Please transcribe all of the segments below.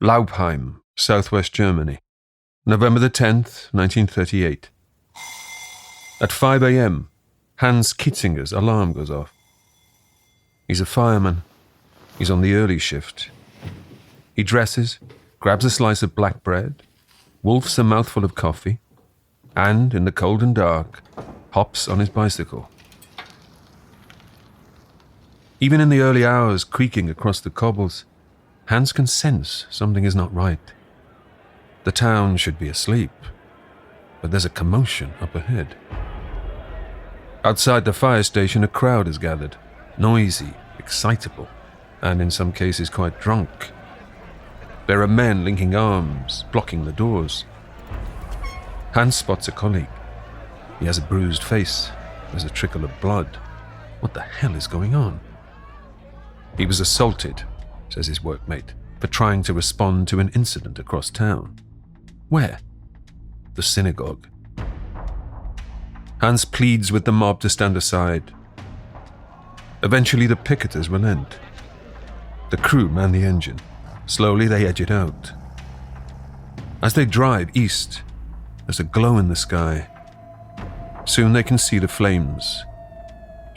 Laubheim, southwest Germany. November the 10th, 1938. At 5 a.m., Hans Kitzinger's alarm goes off. He's a fireman. He's on the early shift. He dresses, grabs a slice of black bread, wolfs a mouthful of coffee, and, in the cold and dark, hops on his bicycle. Even in the early hours, creaking across the cobbles, Hans can sense something is not right. The town should be asleep, but there's a commotion up ahead. Outside the fire station, a crowd is gathered, noisy, excitable, and in some cases quite drunk. There are men linking arms, blocking the doors. Hans spots a colleague. He has a bruised face. There's a trickle of blood. What the hell is going on? He was assaulted, says his workmate, for trying to respond to an incident across town. Where? The synagogue. Hans pleads with the mob to stand aside. Eventually the picketers relent. The crew man the engine. Slowly they edge it out. As they drive east, there's a glow in the sky. Soon they can see the flames.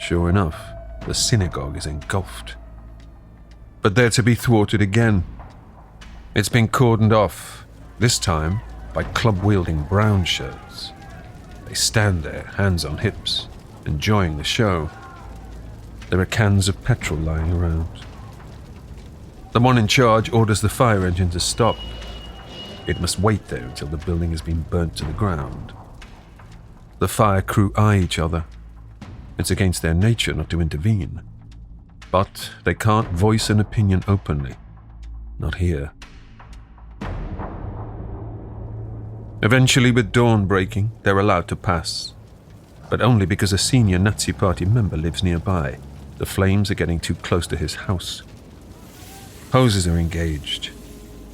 Sure enough, the synagogue is engulfed. But they're to be thwarted again. It's been cordoned off, this time by club-wielding brown shirts. They stand there, hands on hips, enjoying the show. There are cans of petrol lying around. The one in charge orders the fire engine to stop. It must wait there until the building has been burnt to the ground. The fire crew eye each other. It's against their nature not to intervene. But they can't voice an opinion openly. Not here. Eventually, with dawn breaking, they're allowed to pass. But only because a senior Nazi Party member lives nearby. The flames are getting too close to his house. Hoses are engaged,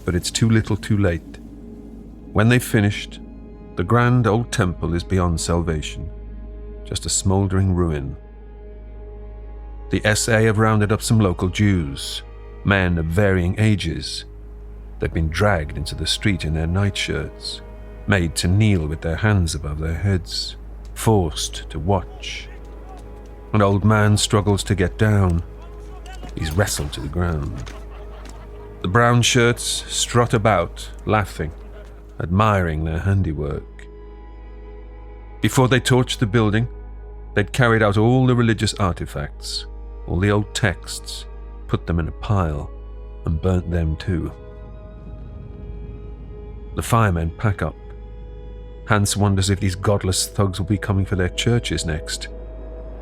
but it's too little too late. When they've finished, the grand old temple is beyond salvation. Just a smouldering ruin. The SA have rounded up some local Jews, men of varying ages. They've been dragged into the street in their nightshirts, made to kneel with their hands above their heads, forced to watch. An old man struggles to get down. He's wrestled to the ground. The brown shirts strut about, laughing, admiring their handiwork. Before they torched the building, they'd carried out all the religious artifacts, all the old texts, put them in a pile, and burnt them too. The firemen pack up. Hans wonders if these godless thugs will be coming for their churches next.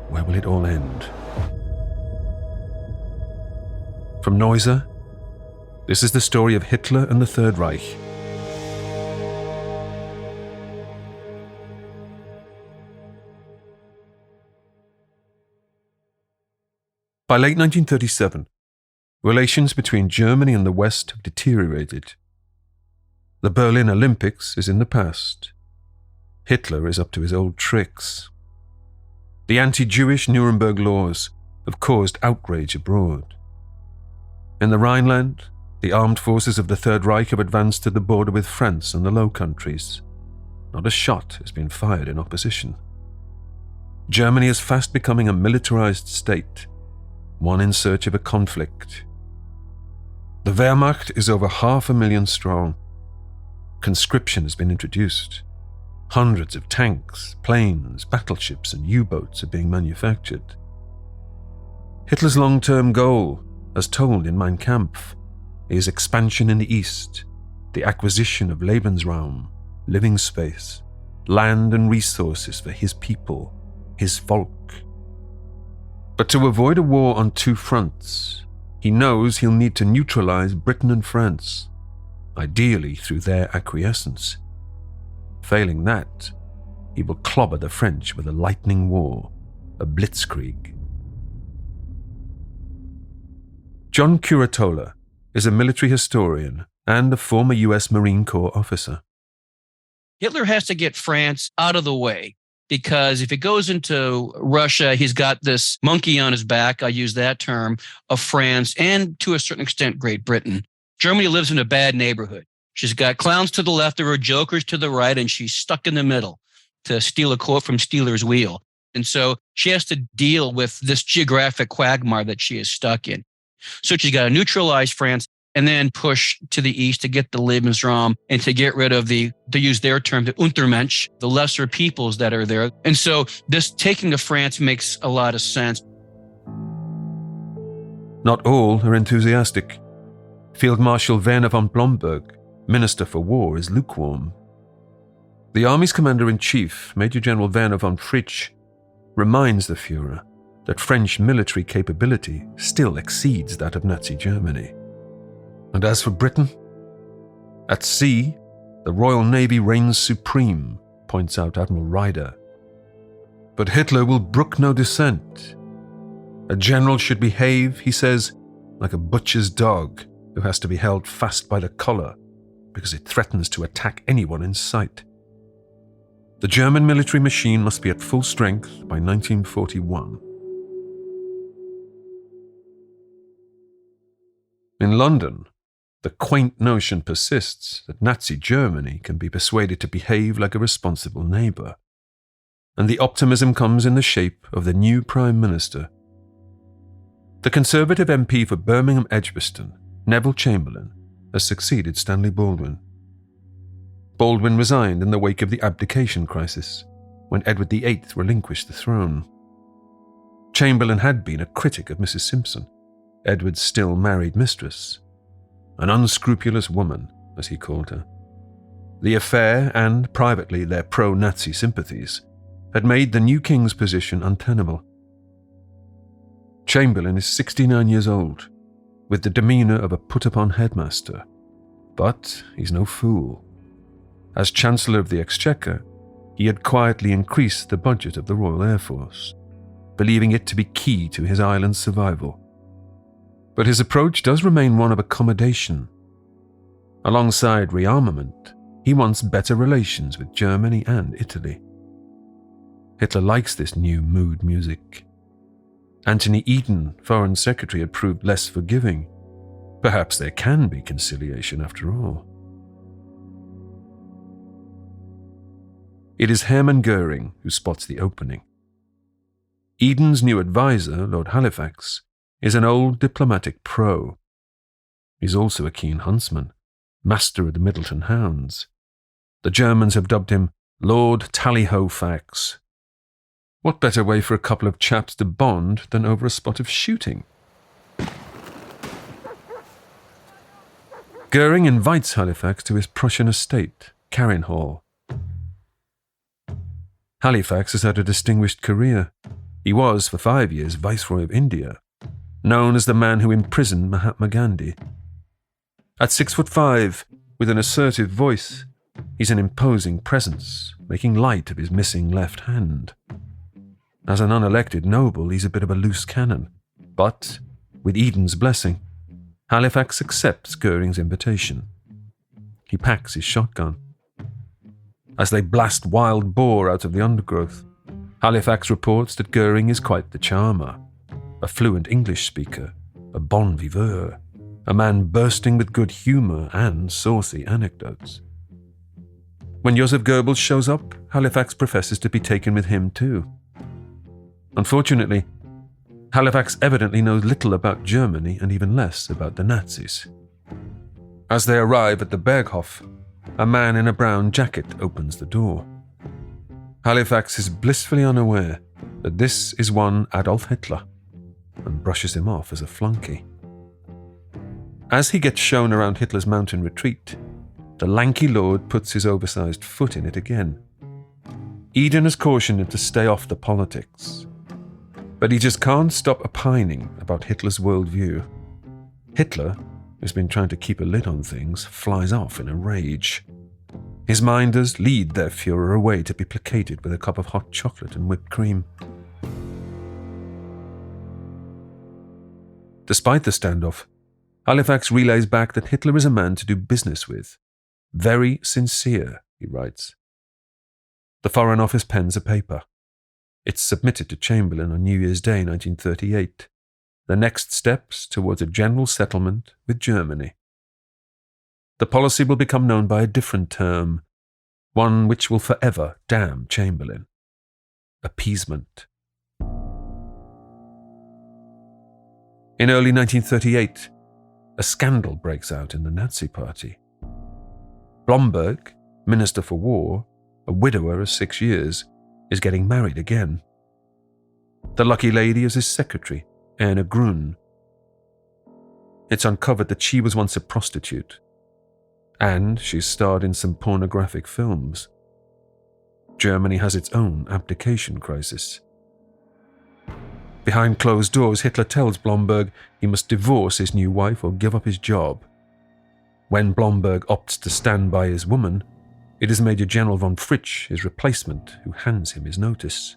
Where will it all end? From Neuser, this is the story of Hitler and the Third Reich. By late 1937, relations between Germany and the West have deteriorated. The Berlin Olympics is in the past. Hitler is up to his old tricks. The anti-Jewish Nuremberg laws have caused outrage abroad. In the Rhineland, the armed forces of the Third Reich have advanced to the border with France and the Low Countries. Not a shot has been fired in opposition. Germany is fast becoming a militarized state, one in search of a conflict. The Wehrmacht is over 500,000 strong. Conscription has been introduced. Hundreds of tanks, planes, battleships, and U-boats are being manufactured. Hitler's long-term goal, as told in Mein Kampf, is expansion in the east, the acquisition of Lebensraum, living space, land and resources for his people, his Volk. But to avoid a war on two fronts, he knows he'll need to neutralize Britain and France, ideally through their acquiescence. Failing that, he will clobber the French with a lightning war, a blitzkrieg. John Curatola is a military historian and a former US Marine Corps officer. Hitler has to get France out of the way, because if it goes into Russia, he's got this monkey on his back, I use that term, of France and to a certain extent Great Britain. Germany lives in a bad neighborhood. She's got clowns to the left of her, jokers to the right, and she's stuck in the middle, to steal a quote from Steeler's Wheel. And so she has to deal with this geographic quagmire that she is stuck in. So she's got to neutralize France and then push to the east to get the Lebensraum and to get rid of to use their term, the Untermensch, the lesser peoples that are there. And so this taking of France makes a lot of sense. Not all are enthusiastic. Field Marshal Werner von Blomberg, Minister for War, is lukewarm. The army's commander-in-chief, Major General Werner von Fritsch, reminds the Führer that French military capability still exceeds that of Nazi Germany. And as for Britain, at sea, the Royal Navy reigns supreme, points out Admiral Ryder. But Hitler will brook no dissent. A general should behave, he says, like a butcher's dog who has to be held fast by the collar because it threatens to attack anyone in sight. The German military machine must be at full strength by 1941. In London, the quaint notion persists that Nazi Germany can be persuaded to behave like a responsible neighbour. And the optimism comes in the shape of the new Prime Minister. The Conservative MP for Birmingham Edgbaston, Neville Chamberlain, has succeeded Stanley Baldwin. Baldwin resigned in the wake of the abdication crisis, when Edward VIII relinquished the throne. Chamberlain had been a critic of Mrs. Simpson, Edward's still married mistress, an unscrupulous woman, as he called her. The affair, and privately their pro-Nazi sympathies, had made the new king's position untenable. Chamberlain is 69 years old, with the demeanour of a put-upon headmaster, but he's no fool. As Chancellor of the Exchequer, he had quietly increased the budget of the Royal Air Force, believing it to be key to his island's survival. But his approach does remain one of accommodation. Alongside rearmament, he wants better relations with Germany and Italy. Hitler likes this new mood music. Anthony Eden, Foreign Secretary, had proved less forgiving. Perhaps there can be conciliation after all. It is Hermann Goering who spots the opening. Eden's new advisor, Lord Halifax, is an old diplomatic pro. He's also a keen huntsman, master of the Middleton hounds. The Germans have dubbed him Lord Tally-Ho-Fax. What better way for a couple of chaps to bond than over a spot of shooting? Goering invites Halifax to his Prussian estate, Carinhall. Halifax has had a distinguished career. He was, for 5 years, Viceroy of India, known as the man who imprisoned Mahatma Gandhi. At 6'5", with an assertive voice, he's an imposing presence, making light of his missing left hand. As an unelected noble, he's a bit of a loose cannon, but, with Eden's blessing, Halifax accepts Goering's invitation. He packs his shotgun. As they blast wild boar out of the undergrowth, Halifax reports that Goering is quite the charmer, a fluent English speaker, a bon viveur, a man bursting with good humour and saucy anecdotes. When Joseph Goebbels shows up, Halifax professes to be taken with him too. Unfortunately, Halifax evidently knows little about Germany and even less about the Nazis. As they arrive at the Berghof, a man in a brown jacket opens the door. Halifax is blissfully unaware that this is one Adolf Hitler and brushes him off as a flunky. As he gets shown around Hitler's mountain retreat, the lanky lord puts his oversized foot in it again. Eden has cautioned him to stay off the politics, but he just can't stop opining about Hitler's worldview. Hitler, who's been trying to keep a lid on things, flies off in a rage. His minders lead their Führer away to be placated with a cup of hot chocolate and whipped cream. Despite the standoff, Halifax relays back that Hitler is a man to do business with. Very sincere, he writes. The Foreign Office pens a paper. It's submitted to Chamberlain on New Year's Day 1938, the next steps towards a general settlement with Germany. The policy will become known by a different term, one which will forever damn Chamberlain: appeasement. In early 1938, a scandal breaks out in the Nazi Party. Blomberg, Minister for War, a widower of 6 years, is getting married again. The lucky lady is his secretary, Anna Grun. It's uncovered that she was once a prostitute, and she's starred in some pornographic films. Germany has its own abdication crisis. Behind closed doors, Hitler tells Blomberg he must divorce his new wife or give up his job. When Blomberg opts to stand by his woman, it is Major General von Fritsch, his replacement, who hands him his notice.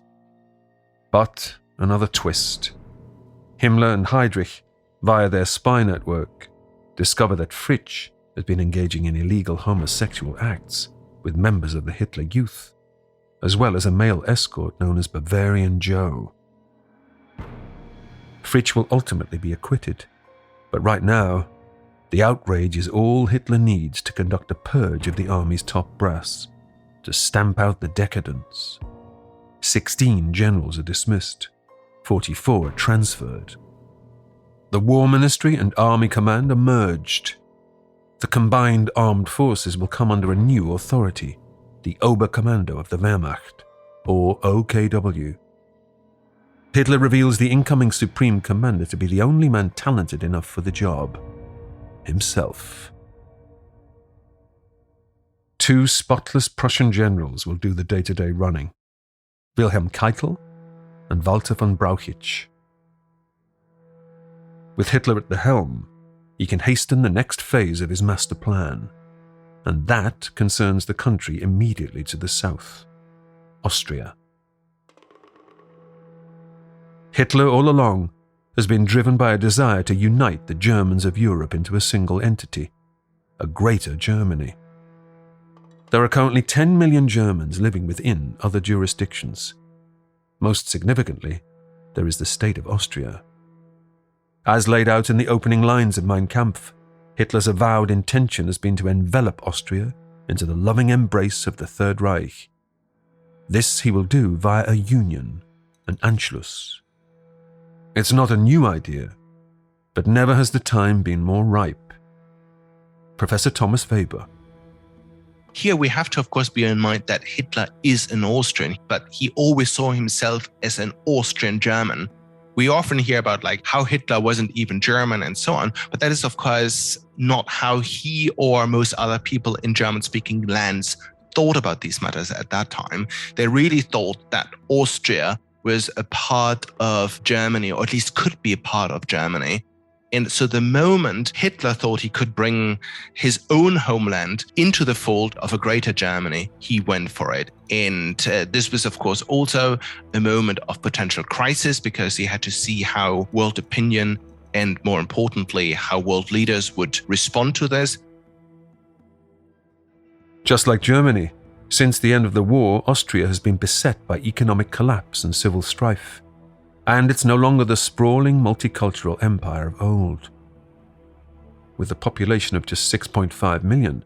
But another twist. Himmler and Heydrich, via their spy network, discover that Fritsch has been engaging in illegal homosexual acts with members of the Hitler Youth, as well as a male escort known as Bavarian Joe. Fritsch will ultimately be acquitted, but right now, the outrage is all Hitler needs to conduct a purge of the army's top brass, to stamp out the decadence. 16 generals are dismissed, 44 are transferred. The War Ministry and Army Command are merged. The combined armed forces will come under a new authority, the Oberkommando of the Wehrmacht, or OKW. Hitler reveals the incoming Supreme Commander to be the only man talented enough for the job: himself. 2 spotless Prussian generals will do the day-to-day running: Wilhelm Keitel and Walter von Brauchitsch. With Hitler at the helm, he can hasten the next phase of his master plan, and that concerns the country immediately to the south, Austria. Hitler all along has been driven by a desire to unite the Germans of Europe into a single entity, a greater Germany. There are currently 10 million Germans living within other jurisdictions. Most significantly, there is the state of Austria. As laid out in the opening lines of Mein Kampf, Hitler's avowed intention has been to envelop Austria into the loving embrace of the Third Reich. This he will do via a union, an Anschluss. It's not a new idea, but never has the time been more ripe. Professor Thomas Weber. Here we have to, of course, bear in mind that Hitler is an Austrian, but he always saw himself as an Austrian German. We often hear about how Hitler wasn't even German and so on, but that is, of course, not how he or most other people in German-speaking lands thought about these matters at that time. They really thought that Austria was a part of Germany, or at least could be a part of Germany. And so the moment Hitler thought he could bring his own homeland into the fold of a greater Germany, he went for it. And this was, of course, also a moment of potential crisis, because he had to see how world opinion and, more importantly, how world leaders would respond to this. Just like Germany, since the end of the war, Austria has been beset by economic collapse and civil strife, and it's no longer the sprawling multicultural empire of old. With a population of just 6.5 million,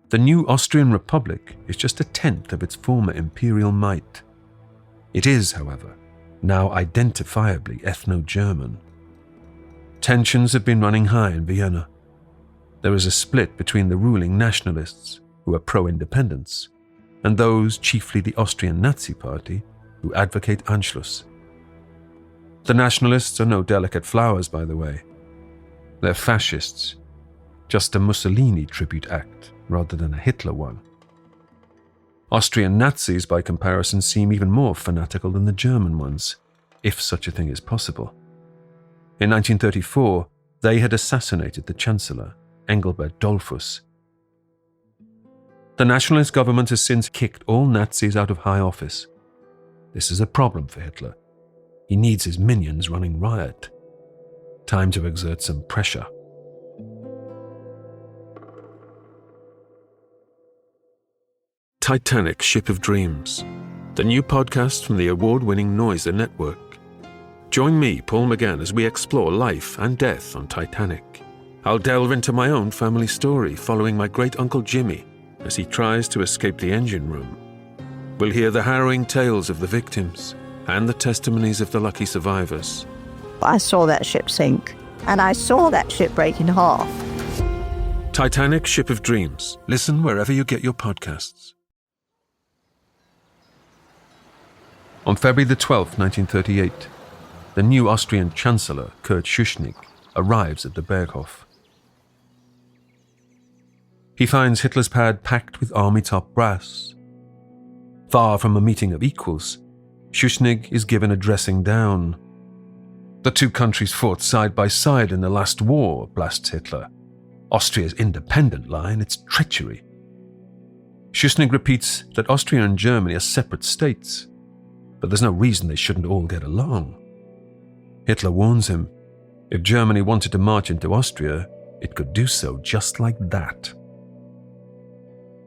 the new Austrian Republic is just a tenth of its former imperial might. It is, however, now identifiably ethno-German. Tensions have been running high in Vienna. There is a split between the ruling nationalists, who are pro-independence, and those, chiefly the Austrian Nazi Party, who advocate Anschluss. The nationalists are no delicate flowers, by the way. They're fascists, just a Mussolini tribute act rather than a Hitler one. Austrian Nazis, by comparison, seem even more fanatical than the German ones, if such a thing is possible. In 1934, they had assassinated the Chancellor, Engelbert Dollfuss. The nationalist government has since kicked all Nazis out of high office. This is a problem for Hitler. He needs his minions running riot. Time to exert some pressure. Titanic Ship of Dreams, the new podcast from the award-winning Noiser Network. Join me, Paul McGann, as we explore life and death on Titanic. I'll delve into my own family story following my great-uncle Jimmy as he tries to escape the engine room. We'll hear the harrowing tales of the victims and the testimonies of the lucky survivors. I saw that ship sink, and I saw that ship break in half. Titanic Ship of Dreams. Listen wherever you get your podcasts. On February the 12th, 1938, the new Austrian Chancellor, Kurt Schuschnigg, arrives at the Berghof. He finds Hitler's pad packed with army top brass. Far from a meeting of equals, Schuschnigg is given a dressing down. The two countries fought side by side in the last war, blasts Hitler. Austria's independent line, its treachery. Schuschnigg repeats that Austria and Germany are separate states, but there's no reason they shouldn't all get along. Hitler warns him, if Germany wanted to march into Austria, it could do so just like that.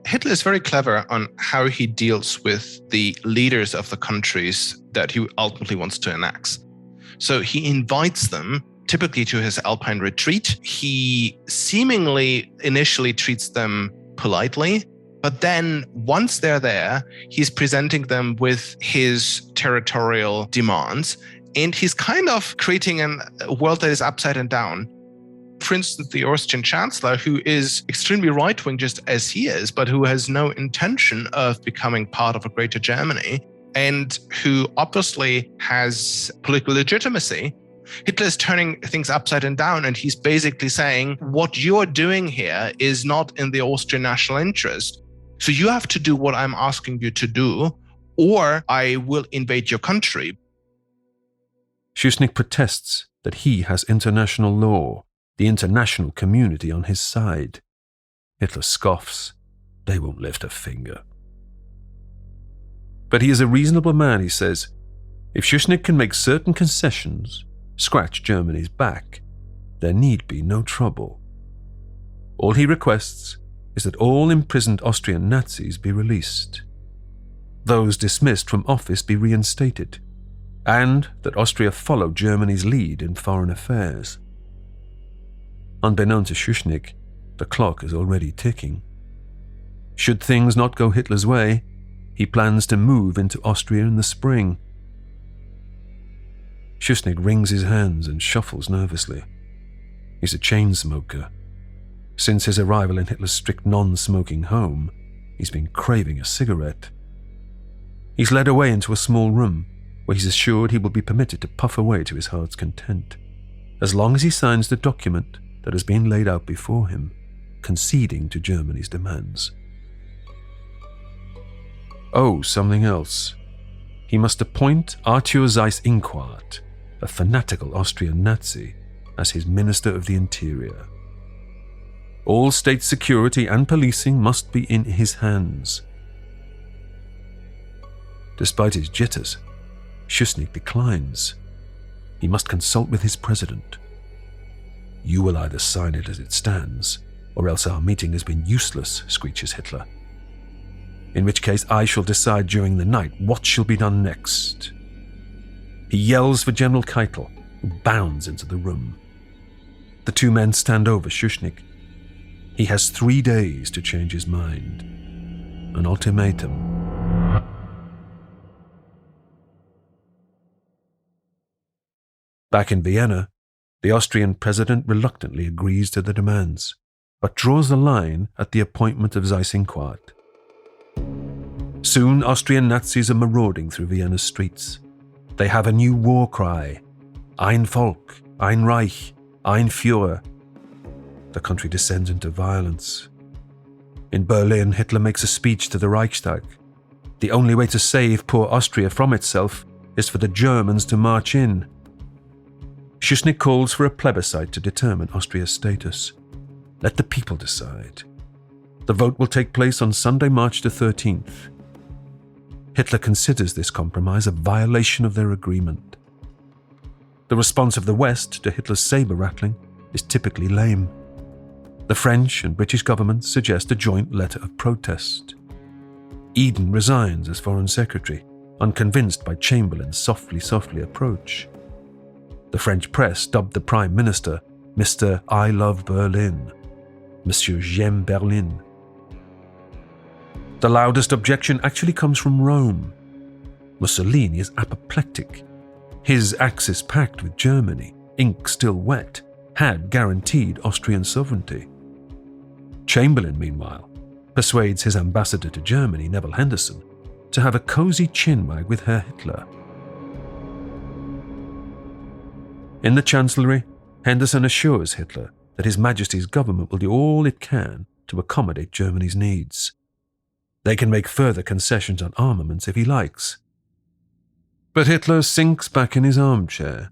Hitler is very clever on how he deals with the leaders of the countries that he ultimately wants to annex. So he invites them typically to his Alpine retreat. He seemingly initially treats them politely, but then once they're there, he's presenting them with his territorial demands, and he's kind of creating a world that is upside down. For instance, the Austrian Chancellor, who is extremely right-wing just as he is, but who has no intention of becoming part of a greater Germany, and who obviously has political legitimacy, Hitler is turning things upside down, and he's basically saying, what you're doing here is not in the Austrian national interest. So you have to do what I'm asking you to do, or I will invade your country. Schuschnigg protests that he has international law, the international community on his side. Hitler scoffs. They won't lift a finger. But he is a reasonable man, he says. If Schuschnigg can make certain concessions, scratch Germany's back, there need be no trouble. All he requests is that all imprisoned Austrian Nazis be released, those dismissed from office be reinstated, and that Austria follow Germany's lead in foreign affairs. Unbeknown to Schuschnigg, the clock is already ticking. Should things not go Hitler's way, he plans to move into Austria in the spring. Schuschnigg wrings his hands and shuffles nervously. He's a chain smoker. Since his arrival in Hitler's strict non-smoking home, he's been craving a cigarette. He's led away into a small room where he's assured he will be permitted to puff away to his heart's content, as long as he signs the document that has been laid out before him, conceding to Germany's demands. Oh, something else. He must appoint Arthur Seyss-Inquart, a fanatical Austrian Nazi, as his Minister of the Interior. All state security and policing must be in his hands. Despite his jitters, Schuschnigg declines. He must consult with his president. You will either sign it as it stands, or else our meeting has been useless, screeches Hitler. In which case I shall decide during the night what shall be done next. He yells for General Keitel, who bounds into the room. The two men stand over Schuschnigg. He has 3 days to change his mind. An ultimatum. Back in Vienna, the Austrian president reluctantly agrees to the demands, but draws the line at the appointment of Seyss-Inquart. Soon, Austrian Nazis are marauding through Vienna's streets. They have a new war cry: Ein Volk, ein Reich, ein Führer. The country descends into violence. In Berlin, Hitler makes a speech to the Reichstag. The only way to save poor Austria from itself is for the Germans to march in. Schuschnigg calls for a plebiscite to determine Austria's status. Let the people decide. The vote will take place on Sunday, March the 13th. Hitler considers this compromise a violation of their agreement. The response of the West to Hitler's saber-rattling is typically lame. The French and British governments suggest a joint letter of protest. Eden resigns as Foreign Secretary, unconvinced by Chamberlain's softly approach. The French press dubbed the Prime Minister Mr. I Love Berlin, Monsieur J'aime Berlin. The loudest objection actually comes from Rome. Mussolini is apoplectic. His Axis pact with Germany, ink still wet, had guaranteed Austrian sovereignty. Chamberlain, meanwhile, persuades his ambassador to Germany, Neville Henderson, to have a cosy chinwag with Herr Hitler. In the Chancellery, Henderson assures Hitler that His Majesty's government will do all it can to accommodate Germany's needs. They can make further concessions on armaments if he likes. But Hitler sinks back in his armchair.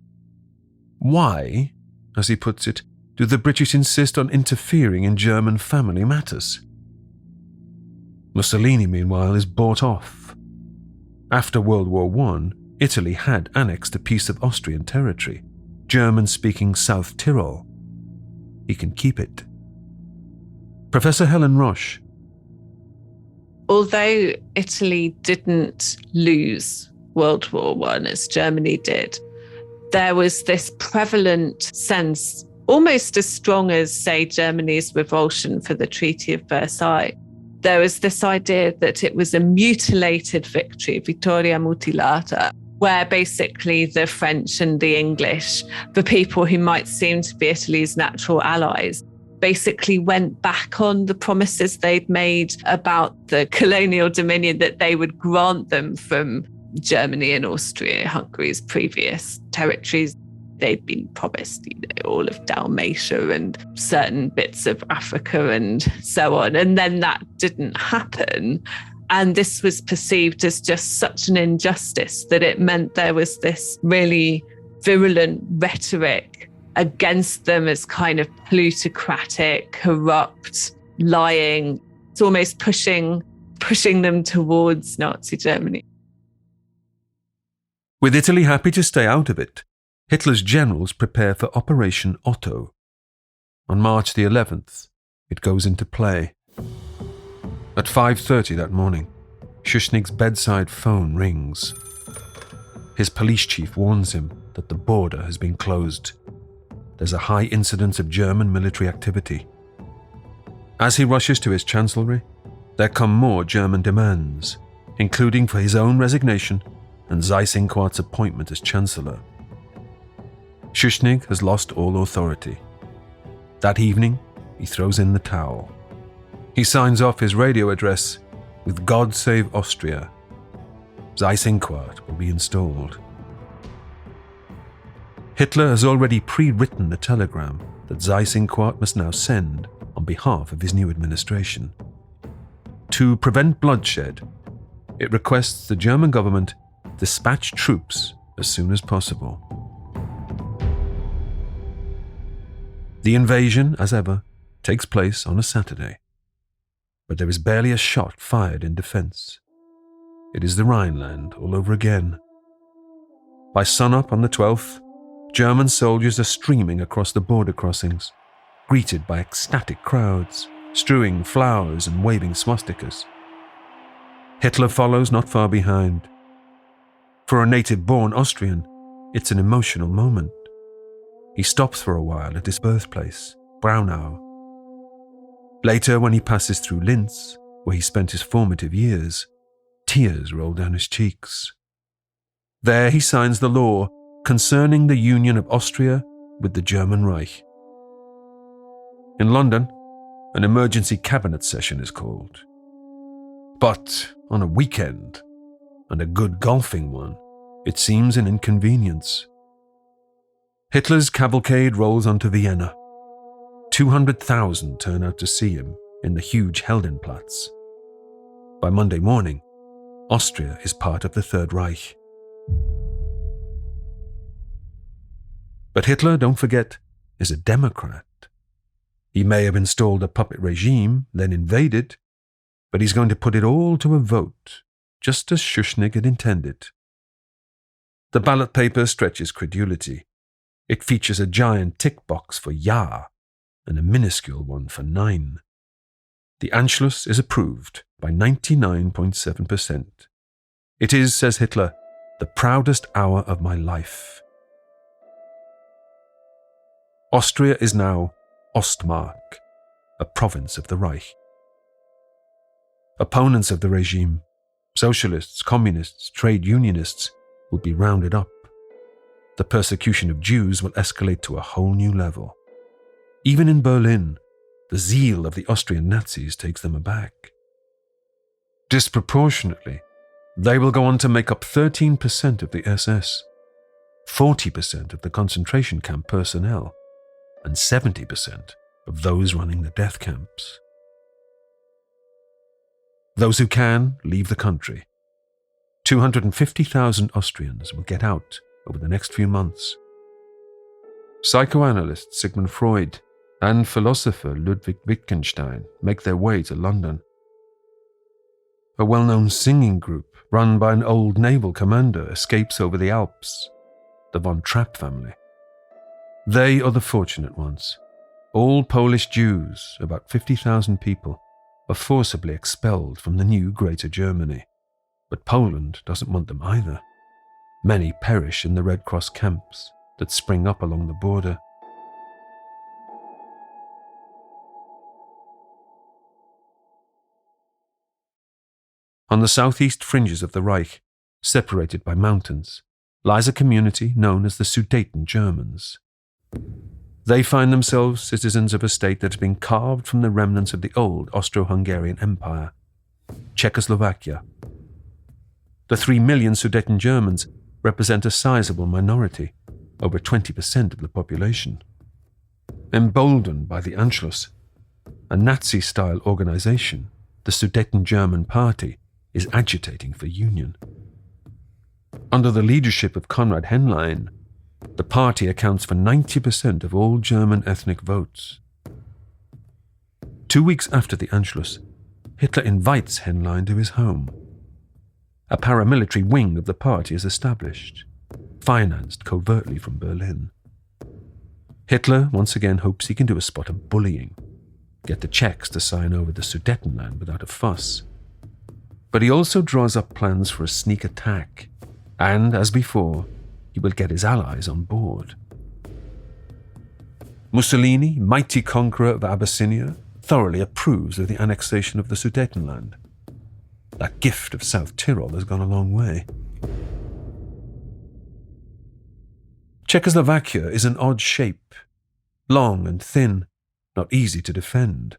Why, as he puts it, do the British insist on interfering in German family matters? Mussolini, meanwhile, is bought off. After World War I, Italy had annexed a piece of Austrian territory, German-speaking South Tyrol. He can keep it. Professor Helen Roche. Although Italy didn't lose World War I as Germany did, there was this prevalent sense, almost as strong as, say, Germany's revulsion for the Treaty of Versailles. There was this idea that it was a mutilated victory, Vittoria mutilata, where basically the French and the English, the people who might seem to be Italy's natural allies, basically went back on the promises they'd made about the colonial dominion that they would grant them from Germany and Austria-Hungary's previous territories. They'd been promised, all of Dalmatia and certain bits of Africa and so on. And then that didn't happen. And this was perceived as just such an injustice that it meant there was this really virulent rhetoric against them as kind of plutocratic, corrupt, lying. It's almost pushing them towards Nazi Germany. With Italy happy to stay out of it, Hitler's generals prepare for Operation Otto. On March the 11th, it goes into play. At 5:30 that morning, Schuschnigg's bedside phone rings. His police chief warns him that the border has been closed. There's a high incidence of German military activity. As he rushes to his chancellery, there come more German demands, including for his own resignation and Seyss-Inquart's appointment as chancellor. Schuschnigg has lost all authority. That evening, he throws in the towel. He signs off his radio address with "God Save Austria." Seyss-Inquart will be installed. Hitler has already pre-written the telegram that Seyss-Inquart must now send on behalf of his new administration. To prevent bloodshed, it requests the German government dispatch troops as soon as possible. The invasion, as ever, takes place on a Saturday. But there is barely a shot fired in defense. It is the Rhineland all over again. By sunup on the 12th, German soldiers are streaming across the border crossings, greeted by ecstatic crowds, strewing flowers and waving swastikas. Hitler follows not far behind. For a native-born Austrian, it's an emotional moment. He stops for a while at his birthplace, Braunau. Later, when he passes through Linz, where he spent his formative years, tears roll down his cheeks. There he signs the law concerning the union of Austria with the German Reich. In London, an emergency cabinet session is called. But on a weekend, and a good golfing one, it seems an inconvenience. Hitler's cavalcade rolls onto Vienna. 200,000 turn out to see him in the huge Heldenplatz. By Monday morning, Austria is part of the Third Reich. But Hitler, don't forget, is a Democrat. He may have installed a puppet regime, then invaded, but he's going to put it all to a vote, just as Schuschnigg had intended. The ballot paper stretches credulity. It features a giant tick box for Ja and a minuscule one for Nein. The Anschluss is approved by 99.7%. It is, says Hitler, the proudest hour of my life. Austria is now Ostmark, a province of the Reich. Opponents of the regime, socialists, communists, trade unionists, will be rounded up. The persecution of Jews will escalate to a whole new level. Even in Berlin, the zeal of the Austrian Nazis takes them aback. Disproportionately, they will go on to make up 13% of the SS, 40% of the concentration camp personnel, and 70% of those running the death camps. Those who can leave the country. 250,000 Austrians will get out over the next few months. Psychoanalyst Sigmund Freud and philosopher Ludwig Wittgenstein make their way to London. A well-known singing group run by an old naval commander escapes over the Alps, the von Trapp family. They are the fortunate ones. All Polish Jews, about 50,000 people, are forcibly expelled from the new Greater Germany. But Poland doesn't want them either. Many perish in the Red Cross camps that spring up along the border. On the southeast fringes of the Reich, separated by mountains, lies a community known as the Sudeten Germans. They find themselves citizens of a state that has been carved from the remnants of the old Austro-Hungarian Empire, Czechoslovakia. The 3 million Sudeten Germans represent a sizable minority, over 20% of the population. Emboldened by the Anschluss, a Nazi-style organization, the Sudeten German Party is agitating for union. Under the leadership of Konrad Henlein, the party accounts for 90% of all German ethnic votes. 2 weeks after the Anschluss, Hitler invites Henlein to his home. A paramilitary wing of the party is established, financed covertly from Berlin. Hitler once again hopes he can do a spot of bullying, get the Czechs to sign over the Sudetenland without a fuss. But he also draws up plans for a sneak attack, and, as before, he will get his allies on board. Mussolini, mighty conqueror of Abyssinia, thoroughly approves of the annexation of the Sudetenland. That gift of South Tyrol has gone a long way. Czechoslovakia is an odd shape, long and thin, not easy to defend.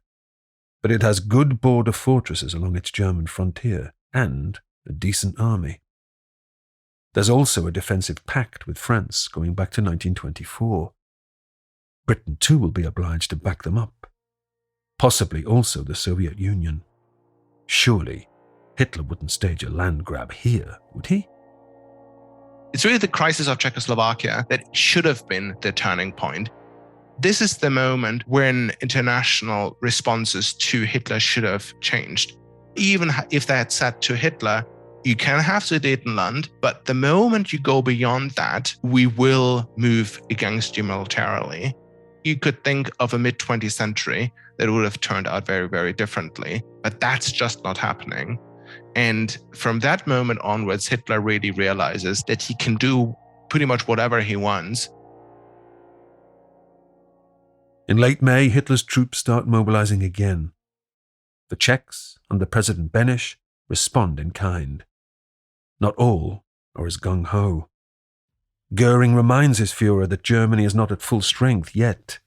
But it has good border fortresses along its German frontier and a decent army. There's also a defensive pact with France going back to 1924. Britain too will be obliged to back them up. Possibly also the Soviet Union. Surely, Hitler wouldn't stage a land grab here, would he? It's really the crisis of Czechoslovakia that should have been the turning point. This is the moment when international responses to Hitler should have changed. Even if they had said to Hitler, you can have Sudetenland, but the moment you go beyond that, we will move against you militarily. You could think of a mid-20th century that would have turned out very, very differently, but that's just not happening. And from that moment onwards, Hitler really realizes that he can do pretty much whatever he wants. In late May, Hitler's troops start mobilizing again. The Czechs, under President Beneš, respond in kind. Not all are as gung-ho. Goering reminds his Führer that Germany is not at full strength yet,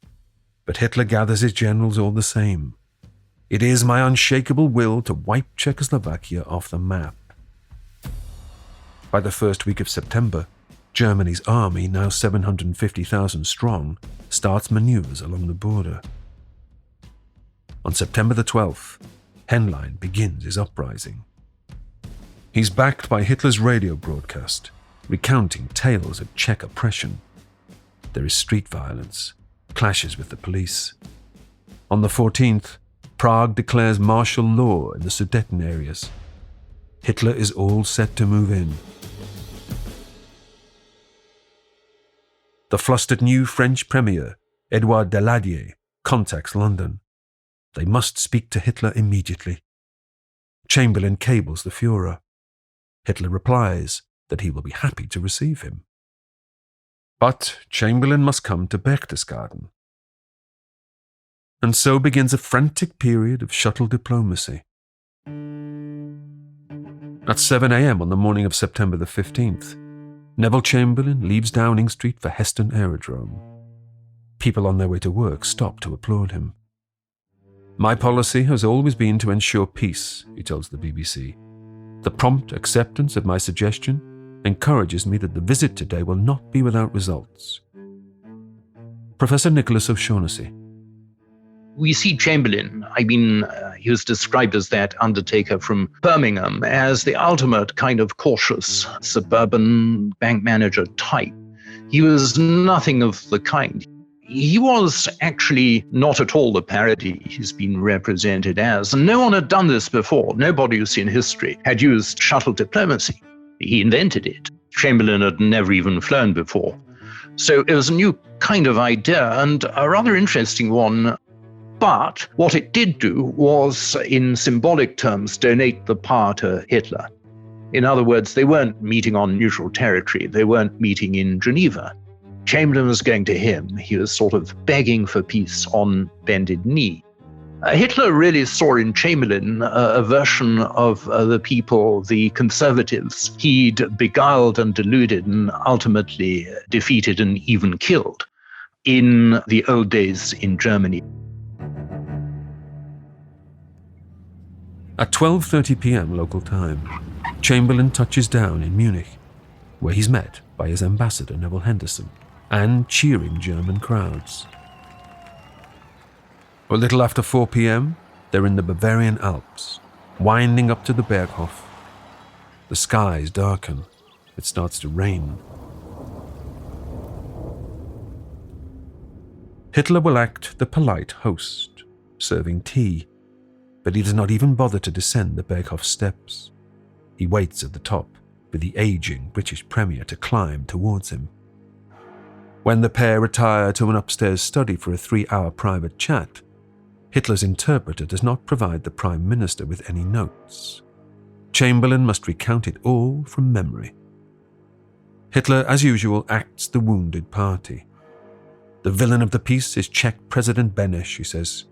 but Hitler gathers his generals all the same. It is my unshakable will to wipe Czechoslovakia off the map. By the first week of September, Germany's army, now 750,000 strong, starts maneuvers along the border. On September the 12th, Henlein begins his uprising. He's backed by Hitler's radio broadcast, recounting tales of Czech oppression. There is street violence, clashes with the police. On the 14th, Prague declares martial law in the Sudeten areas. Hitler is all set to move in. The flustered new French Premier, Edouard Daladier, contacts London. They must speak to Hitler immediately. Chamberlain cables the Führer. Hitler replies that he will be happy to receive him. But Chamberlain must come to Berchtesgaden, And so begins a frantic period of shuttle diplomacy. At 7 a.m. on the morning of September the 15th, Neville Chamberlain leaves Downing Street for Heston Aerodrome. People on their way to work stop to applaud him. "My policy has always been to ensure peace," he tells the BBC. "The prompt acceptance of my suggestion encourages me that the visit today will not be without results." Professor Nicholas O'Shaughnessy. We see Chamberlain, he was described as that undertaker from Birmingham, as the ultimate kind of cautious suburban bank manager type. He was nothing of the kind. He was actually not at all the parody he's been represented as. And no one had done this before. Nobody you see in history had used shuttle diplomacy. He invented it. Chamberlain had never even flown before. So it was a new kind of idea and a rather interesting one. But what it did do was, in symbolic terms, donate the power to Hitler. In other words, they weren't meeting on neutral territory. They weren't meeting in Geneva. Chamberlain was going to him. He was sort of begging for peace on bended knee. Hitler really saw in Chamberlain a version of the people, the conservatives, he'd beguiled and deluded and ultimately defeated and even killed in the old days in Germany. At 12:30 p.m. local time, Chamberlain touches down in Munich, where he's met by his ambassador Neville Henderson and cheering German crowds. A little after 4 p.m., they're in the Bavarian Alps, winding up to the Berghof. The skies darken. It starts to rain. Hitler will act the polite host, serving tea, but he does not even bother to descend the Berghof steps. He waits at the top for the aging British Premier to climb towards him. When the pair retire to an upstairs study for a 3-hour private chat, Hitler's interpreter does not provide the Prime Minister with any notes. Chamberlain must recount it all from memory. Hitler, as usual, acts the wounded party. The villain of the piece is Czech President Beneš, he says.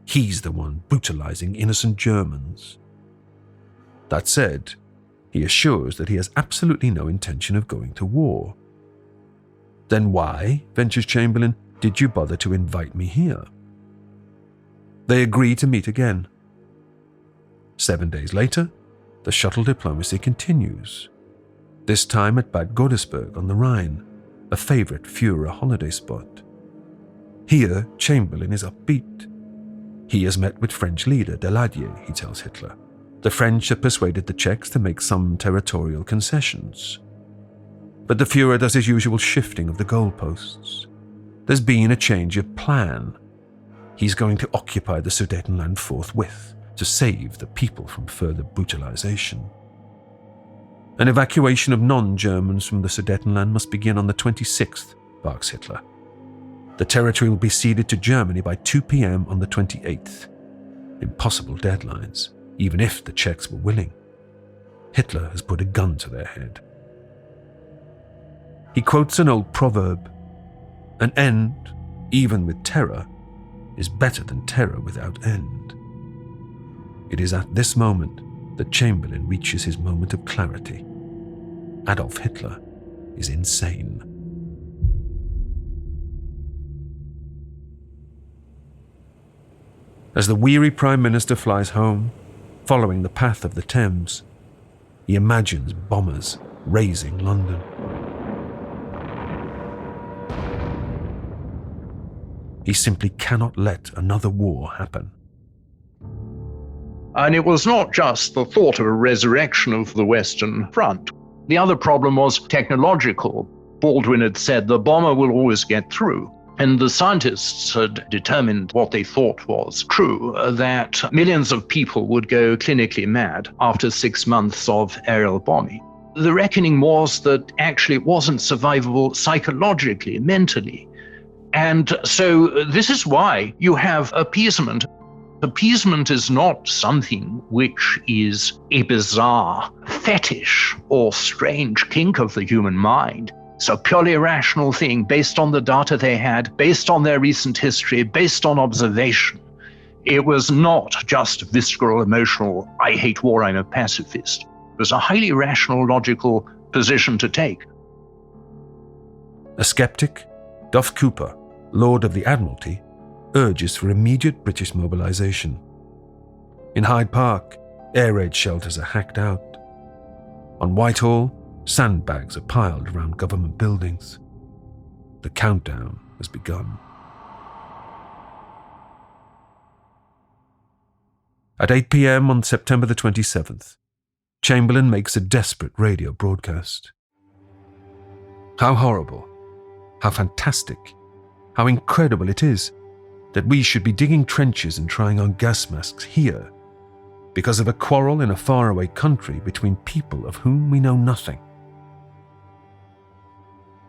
He's the one brutalizing innocent Germans. That said, he assures that he has absolutely no intention of going to war. "Then why," ventures Chamberlain, "did you bother to invite me here?" They agree to meet again. 7 days later, the shuttle diplomacy continues, this time at Bad Godesberg on the Rhine, a favorite Führer holiday spot. Here, Chamberlain is upbeat. He has met with French leader Daladier, he tells Hitler. The French have persuaded the Czechs to make some territorial concessions. But the Führer does his usual shifting of the goalposts. There's been a change of plan. He's going to occupy the Sudetenland forthwith to save the people from further brutalization. An evacuation of non-Germans from the Sudetenland must begin on the 26th, barks Hitler. The territory will be ceded to Germany by 2 p.m. on the 28th. Impossible deadlines, even if the Czechs were willing. Hitler has put a gun to their head. He quotes an old proverb, "An end, even with terror, is better than terror without end." It is at this moment that Chamberlain reaches his moment of clarity. Adolf Hitler is insane. As the weary Prime Minister flies home, following the path of the Thames, he imagines bombers razing London. He simply cannot let another war happen. And it was not just the thought of a resurrection of the Western Front. The other problem was technological. Baldwin had said the bomber will always get through. And the scientists had determined what they thought was true, that millions of people would go clinically mad after 6 months of aerial bombing. The reckoning was that actually it wasn't survivable psychologically, mentally. And so this is why you have appeasement. Appeasement is not something which is a bizarre fetish or strange kink of the human mind. It's a purely rational thing based on the data they had, based on their recent history, based on observation. It was not just visceral, emotional, I hate war, I'm a pacifist. It was a highly rational, logical position to take. A skeptic, Duff Cooper, Lord of the Admiralty, urges for immediate British mobilisation. In Hyde Park, air raid shelters are hacked out. On Whitehall, sandbags are piled around government buildings. The countdown has begun. At 8 p.m. on September the 27th, Chamberlain makes a desperate radio broadcast. How horrible, how fantastic, how incredible it is that we should be digging trenches and trying on gas masks here because of a quarrel in a faraway country between people of whom we know nothing.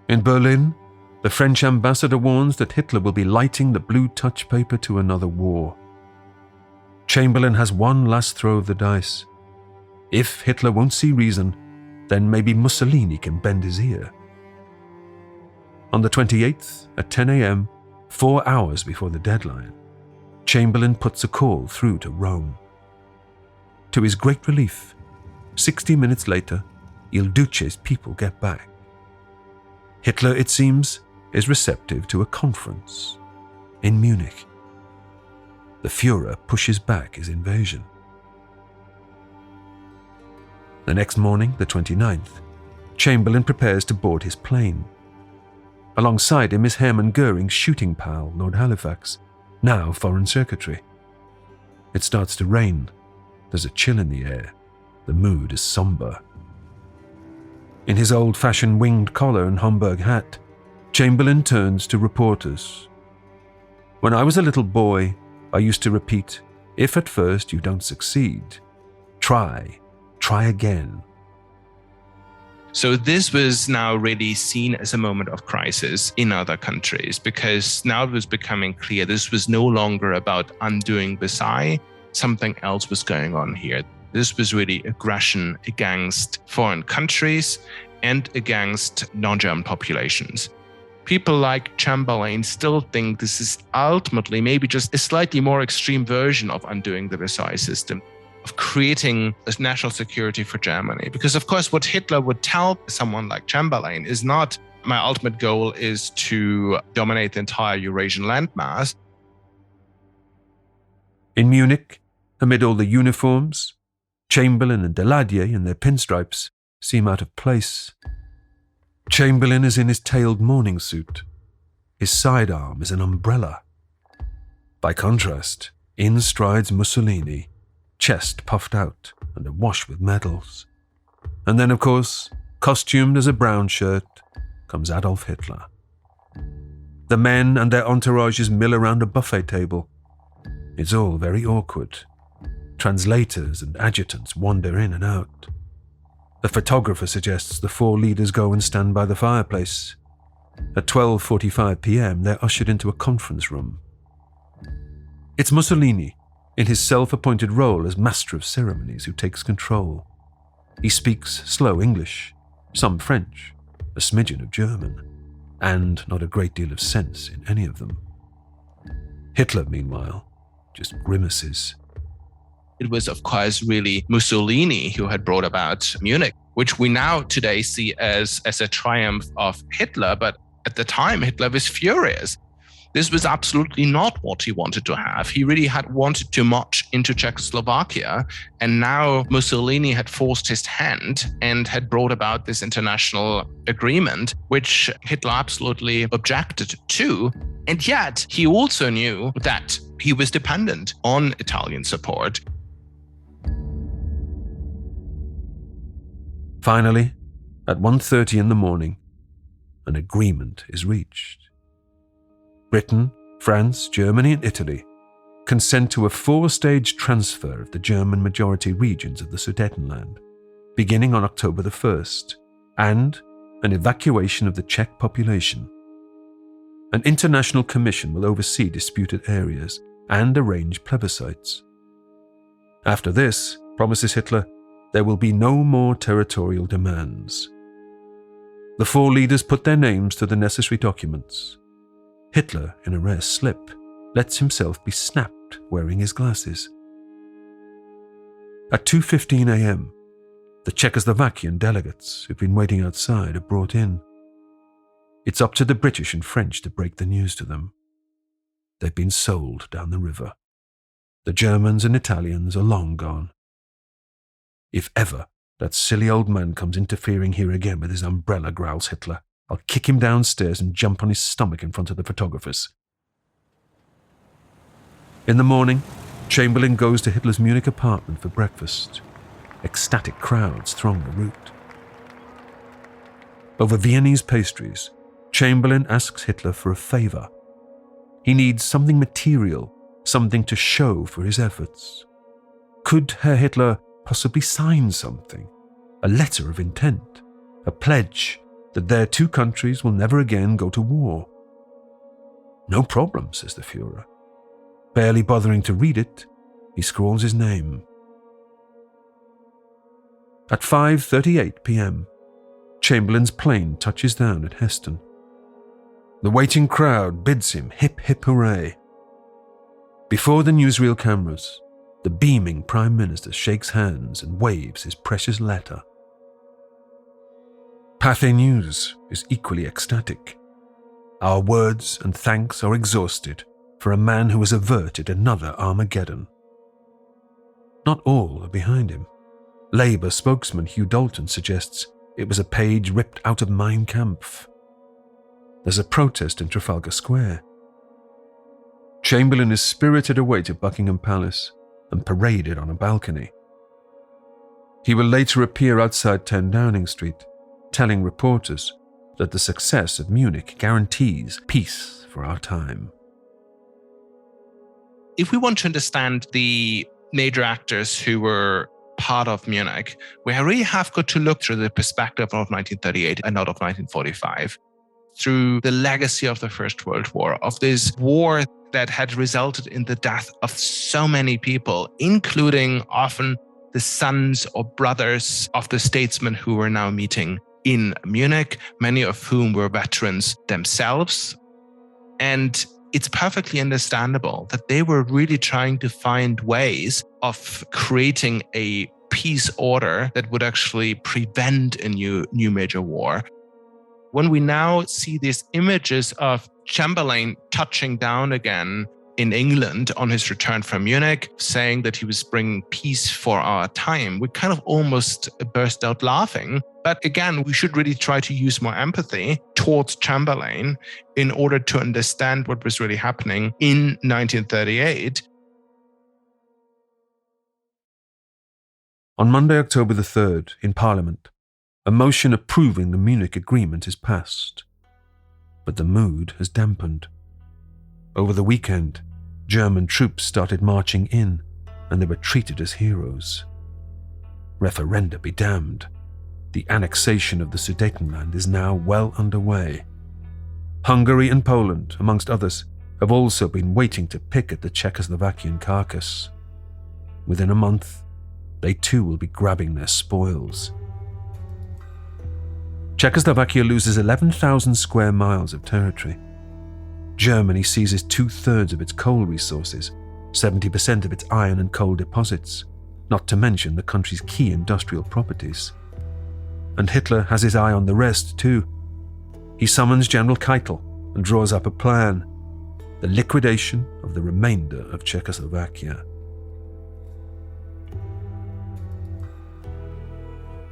In Berlin, the French ambassador warns that Hitler will be lighting the blue touch paper to another war. Chamberlain has one last throw of the dice. If Hitler won't see reason, then maybe Mussolini can bend his ear. On the 28th, at 10 a.m., 4 hours before the deadline, Chamberlain puts a call through to Rome. To his great relief, 60 minutes later, Il Duce's people get back. Hitler, it seems, is receptive to a conference in Munich. The Führer pushes back his invasion. The next morning, the 29th, Chamberlain prepares to board his plane. Alongside him is Hermann Goering's shooting pal, Lord Halifax, now Foreign Secretary. It starts to rain. There's a chill in the air. The mood is somber. In his old-fashioned winged collar and Homburg hat, Chamberlain turns to reporters. When I was a little boy, I used to repeat, if at first you don't succeed, try again. So this was now really seen as a moment of crisis in other countries, because now it was becoming clear this was no longer about undoing Versailles. Something else was going on here. This was really aggression against foreign countries and against non-German populations. People like Chamberlain still think this is ultimately maybe just a slightly more extreme version of undoing the Versailles system, of creating a national security for Germany. Because of course, what Hitler would tell someone like Chamberlain is not, my ultimate goal is to dominate the entire Eurasian landmass. In Munich, amid all the uniforms, Chamberlain and Daladier in their pinstripes seem out of place. Chamberlain is in his tailed morning suit. His sidearm is an umbrella. By contrast, in strides Mussolini, chest puffed out and awash with medals. And then, of course, costumed as a brown shirt, comes Adolf Hitler. The men and their entourages mill around a buffet table. It's all very awkward. Translators and adjutants wander in and out. The photographer suggests the four leaders go and stand by the fireplace. At 12:45 p.m., they're ushered into a conference room. It's Mussolini, in his self-appointed role as master of ceremonies, who takes control. He speaks slow English, some French, a smidgen of German, and not a great deal of sense in any of them. Hitler, meanwhile, just grimaces. It was, of course, really Mussolini who had brought about Munich, which we now today see as a triumph of Hitler. But at the time, Hitler was furious. This was absolutely not what he wanted to have. He really had wanted to march into Czechoslovakia. And now Mussolini had forced his hand and had brought about this international agreement, which Hitler absolutely objected to. And yet he also knew that he was dependent on Italian support. Finally, at 1:30 in the morning, an agreement is reached. Britain, France, Germany, and Italy consent to a 4-stage transfer of the German majority regions of the Sudetenland, beginning on October the 1st, and an evacuation of the Czech population. An international commission will oversee disputed areas and arrange plebiscites. After this, promises Hitler, there will be no more territorial demands. The four leaders put their names to the necessary documents. Hitler, in a rare slip, lets himself be snapped wearing his glasses. At 2:15 a.m., the Czechoslovakian delegates who've been waiting outside are brought in. It's up to the British and French to break the news to them. They've been sold down the river. The Germans and Italians are long gone. If ever that silly old man comes interfering here again with his umbrella, growls Hitler, I'll kick him downstairs and jump on his stomach in front of the photographers. In the morning, Chamberlain goes to Hitler's Munich apartment for breakfast. Ecstatic crowds throng the route. Over Viennese pastries, Chamberlain asks Hitler for a favour. He needs something material, something to show for his efforts. Could Herr Hitler possibly sign something? A letter of intent, a pledge that their two countries will never again go to war? No problem, says the Führer. Barely bothering to read it, he scrawls his name. At 5:38 p.m., Chamberlain's plane touches down at Heston. The waiting crowd bids him hip hip hooray. Before the newsreel cameras, the beaming Prime Minister shakes hands and waves his precious letter. Pathé News is equally ecstatic. Our words and thanks are exhausted for a man who has averted another Armageddon. Not all are behind him. Labour spokesman Hugh Dalton suggests it was a page ripped out of Mein Kampf. There's a protest in Trafalgar Square. Chamberlain is spirited away to Buckingham Palace and paraded on a balcony. He will later appear outside 10 Downing Street, telling reporters that the success of Munich guarantees peace for our time. If we want to understand the major actors who were part of Munich, we really have got to look through the perspective of 1938 and not of 1945, through the legacy of the First World War, of this war that had resulted in the death of so many people, including often the sons or brothers of the statesmen who were now meeting in Munich, many of whom were veterans themselves. And it's perfectly understandable that they were really trying to find ways of creating a peace order that would actually prevent a new major war. When we now see these images of Chamberlain touching down again in England on his return from Munich, saying that he was bringing peace for our time, we kind of almost burst out laughing. But again, we should really try to use more empathy towards Chamberlain in order to understand what was really happening in 1938. On Monday, October the 3rd, in Parliament, a motion approving the Munich Agreement is passed. But the mood has dampened. Over the weekend, German troops started marching in, and they were treated as heroes. Referenda be damned. The annexation of the Sudetenland is now well underway. Hungary and Poland, amongst others, have also been waiting to pick at the Czechoslovakian carcass. Within a month, they too will be grabbing their spoils. Czechoslovakia loses 11,000 square miles of territory. Germany seizes 2/3 of its coal resources, 70% of its iron and coal deposits, not to mention the country's key industrial properties. And Hitler has his eye on the rest too. He summons General Keitel and draws up a plan: the liquidation of the remainder of Czechoslovakia.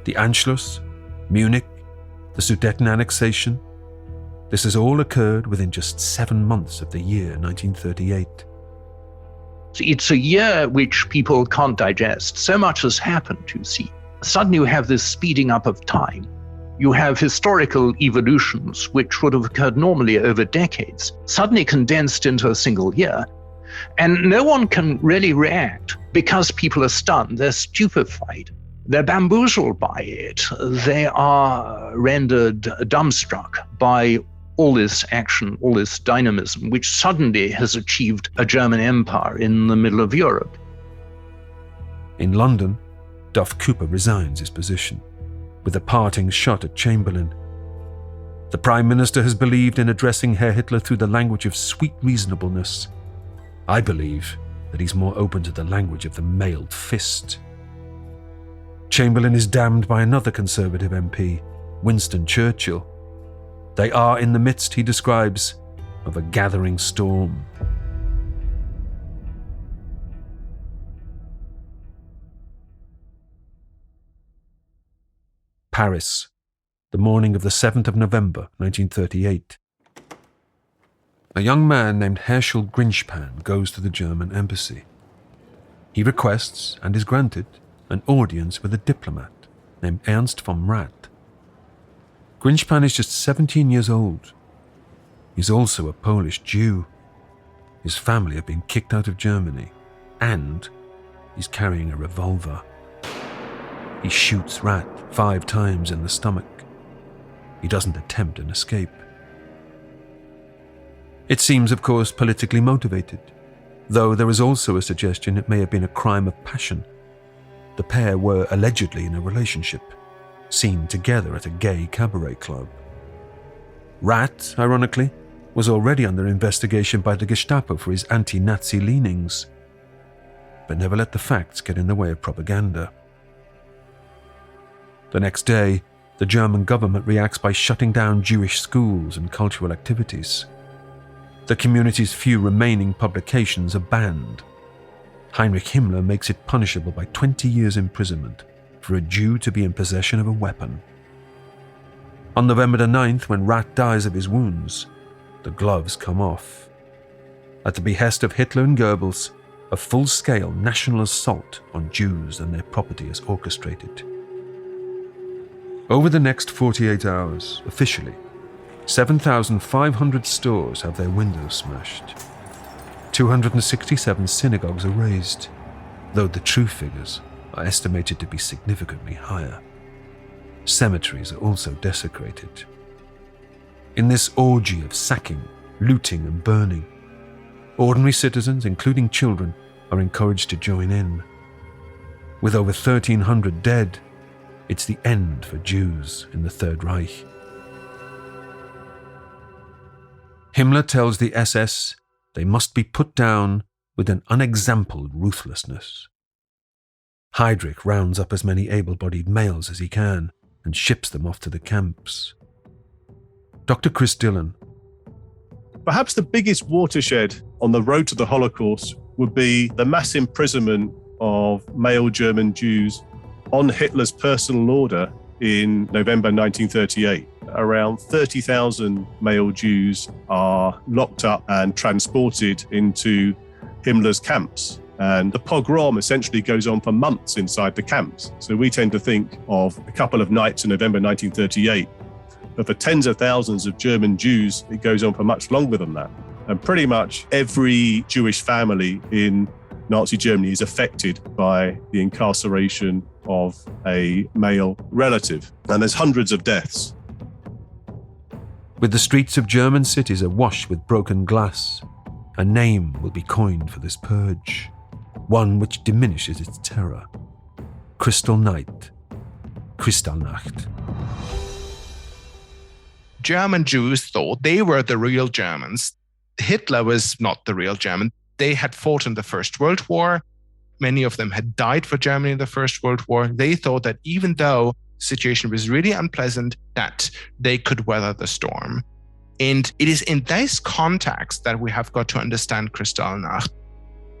The Anschluss, Munich, the Sudeten annexation, this has all occurred within just 7 months of the year 1938. It's a year which people can't digest. So much has happened, you see. Suddenly you have this speeding up of time. You have historical evolutions which would have occurred normally over decades, suddenly condensed into a single year. And no one can really react because people are stunned, they're stupefied. They're bamboozled by it. They are rendered dumbstruck by all this action, all this dynamism, which suddenly has achieved a German empire in the middle of Europe. In London, Duff Cooper resigns his position. With a parting shot at Chamberlain, The Prime Minister has believed in addressing Herr Hitler through the language of sweet reasonableness. I believe that he's more open to the language of the mailed fist. Chamberlain is damned by another Conservative MP, Winston Churchill. They are in the midst, he describes, of a gathering storm. Paris, the morning of the 7th of November, 1938. A young man named Herschel Grinchpan goes to the German embassy. He requests, and is granted, an audience with a diplomat named Ernst von Rath. Grinchpan is just 17 years old. He's also a Polish Jew. His family have been kicked out of Germany, and he's carrying a revolver. He shoots Rath 5 times in the stomach. He doesn't attempt an escape. It seems, of course, politically motivated, though there is also a suggestion it may have been a crime of passion. The pair were allegedly in a relationship, seen together at a gay cabaret club. Rath, ironically, was already under investigation by the Gestapo for his anti-Nazi leanings, but never let the facts get in the way of propaganda. The next day, the German government reacts by shutting down Jewish schools and cultural activities. The community's few remaining publications are banned. Heinrich Himmler makes it punishable by 20 years imprisonment for a Jew to be in possession of a weapon. On November the 9th, when Rath dies of his wounds, the gloves come off. At the behest of Hitler and Goebbels, a full-scale national assault on Jews and their property is orchestrated. Over the next 48 hours, officially, 7,500 stores have their windows smashed. 267 synagogues are razed, though the true figures are estimated to be significantly higher. Cemeteries are also desecrated. In this orgy of sacking, looting and burning, ordinary citizens, including children, are encouraged to join in. With over 1,300 dead, it's the end for Jews in the Third Reich. Himmler tells the SS they must be put down with an unexampled ruthlessness. Heydrich rounds up as many able-bodied males as he can and ships them off to the camps. Dr. Chris Dillon. Perhaps the biggest watershed on the road to the Holocaust would be the mass imprisonment of male German Jews on Hitler's personal order in November 1938. Around 30,000 male Jews are locked up and transported into Himmler's camps. And the pogrom essentially goes on for months inside the camps. So we tend to think of a couple of nights in November 1938. But for tens of thousands of German Jews, it goes on for much longer than that. And pretty much every Jewish family in Nazi Germany is affected by the incarceration of a male relative. And there's hundreds of deaths. With the streets of German cities awash with broken glass, a name will be coined for this purge, one which diminishes its terror. Crystal Night. Kristallnacht. German Jews thought they were the real Germans. Hitler was not the real German. They had fought in the First World War. Many of them had died for Germany in the First World War. They thought that even though the situation was really unpleasant, that they could weather the storm. And it is in this context that we have got to understand Kristallnacht,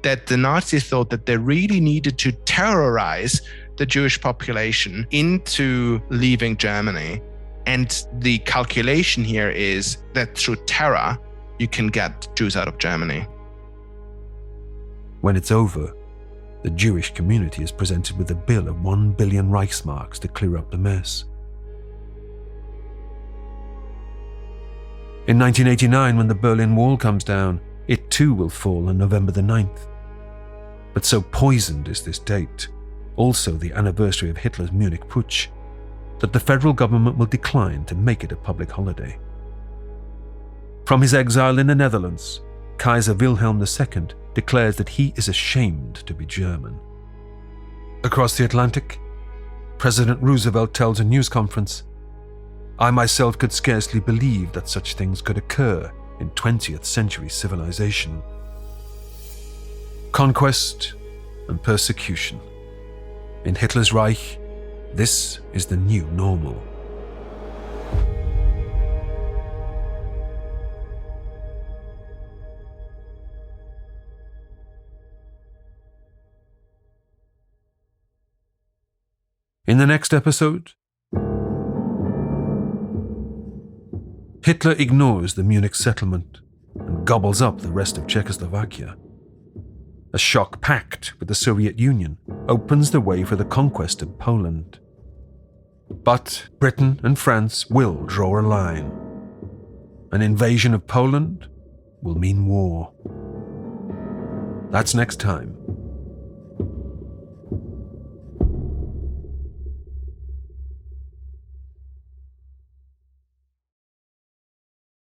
that the Nazis thought that they really needed to terrorize the Jewish population into leaving Germany. And the calculation here is that through terror, you can get Jews out of Germany. When it's over, the Jewish community is presented with a bill of 1 billion Reichsmarks to clear up the mess. In 1989, when the Berlin Wall comes down, it too will fall on November the 9th. But so poisoned is this date, also the anniversary of Hitler's Munich Putsch, that the federal government will decline to make it a public holiday. From his exile in the Netherlands, Kaiser Wilhelm II declares that he is ashamed to be German. Across the Atlantic, President Roosevelt tells a news conference, I myself could scarcely believe that such things could occur in 20th century civilization. Conquest and persecution. In Hitler's Reich, this is the new normal. In the next episode, Hitler ignores the Munich settlement and gobbles up the rest of Czechoslovakia. A shock pact with the Soviet Union opens the way for the conquest of Poland. But Britain and France will draw a line. An invasion of Poland will mean war. That's next time